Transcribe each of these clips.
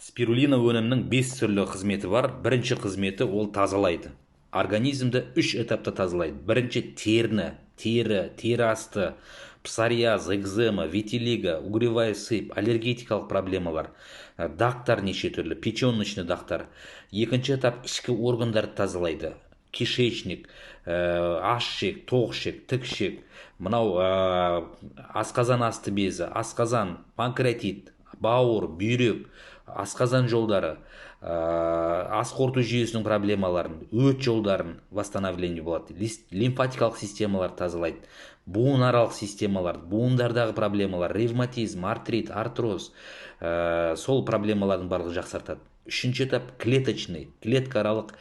Спирулина өнімінің 5 түрлі қызметі бар. Бірінші қызметі ол тазалайды. Организмді 3 этапта тазалайды. Бірінші тері асты, псориаз, экзема, витилиго, угревая сыпь, аллергетикалық проблемалар, дақтар неше түрлі, печеночный дақтар. Екінші этап ішкі органдарды тазалайды. Кишечник, ашшек, тоқшек, тікшек, мынау асқазан асты безі, асқазан, панкреатит, бауыр, бүйрек, асқазан жолдары, ас қорыту жүйесінің проблемаларын, өт жолдарын восстановление болады. Лимфатикалық системалар тазалайды. Буынаралық системалар, буындардағы проблемалар, ревматизм, артрит, артроз, сол проблемалардың барлығы жақсартады. Үшінші этап клеточный, клеткааралық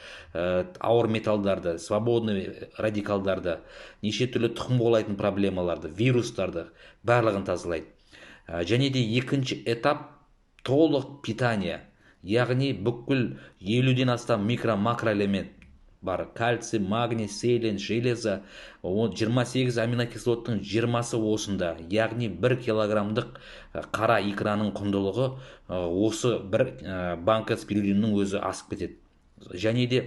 ауыр металдарды, свободный радикалдарды, неше түрлі тұқым қуалайтын проблемаларды, вирустарды барлығын тазалайды. Және де екінші этап толық питание, яғни бүкіл 50-ден астам микро-макроэлемент бар. Кальций, магний, селен, железо, 28 аминокислоттың 20-сы осында. Яғни 1 килограммдық қара икраның құндылығы осы бір банка спирулиннің өзі асып кетеді. Және де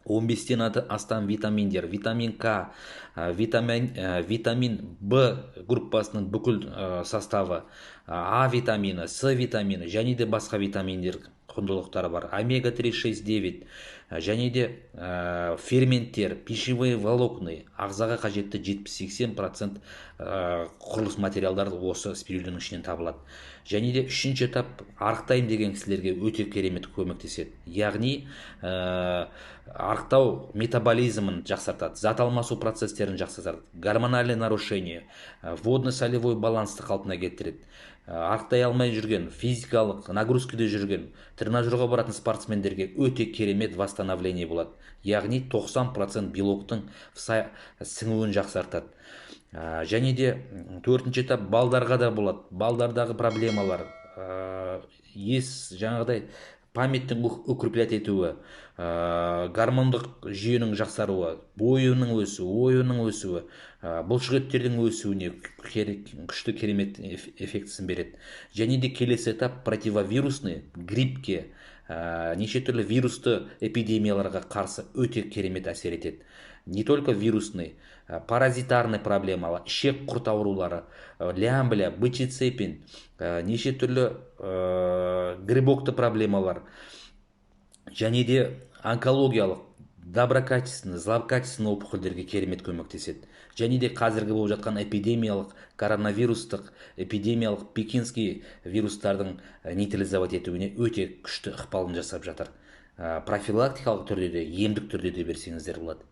15-тен астам витаминдер, витамин К, витамин В группасының бүкіл составы, А витамины, С витамины, және де басқа витаминдер құндылықтары бар. Омега-3, 6, 9, және де ферменттер, пищевые волокна, ағзаға қажетті 70-80% құрылыс материалдар осы спирулиннің ішінен табылады. Және де үшінші этап арықтаймын деген кісілерге өте керемет көмектеседі. Яғни арықтау метаболизмін жақсартады, зат алмасу процестерін жақсартады, гормональный нарушение, водно-солевой балансты қалпына келтіреді. Арықтай алмай жүрген, физикалық нагрузкеде жүрген, тренажерға баратын спортсмендерге өте керемет восстановление болады. Яғни 90% белоктың сіңуін жақсартады. Және де төртінші этап балдарға да болады. Балдардағы проблемалар, жаңағыдай памяттің укреплять етуі, гормондық жүйенің жақсаруы, бойының өсуі, бұлшықеттердің өсуіне күшті керемет эффектісін береді. Және де келесі этап противовирусный, гриппке, неше түрлі вирусты эпидемияларға қарсы өте керемет әсер етеді. Не только вирусный, паразитарный проблемалар, ішек құрт аурулары, лямбля, бычий цепень, неше түрлі грибокты проблемалар, және де онкологиялық, доброкачественный, злокачественный опухольдерге керемет көмектеседі. Және де қазіргі болып жатқан эпидемиялық, коронавирустық, эпидемиялық пекинский вирустардың нейтрализовать етуіне өте күшті ықпалын жасап жатыр. Профилактикалық түрде де, емдік түрде де берсеңіздер болады.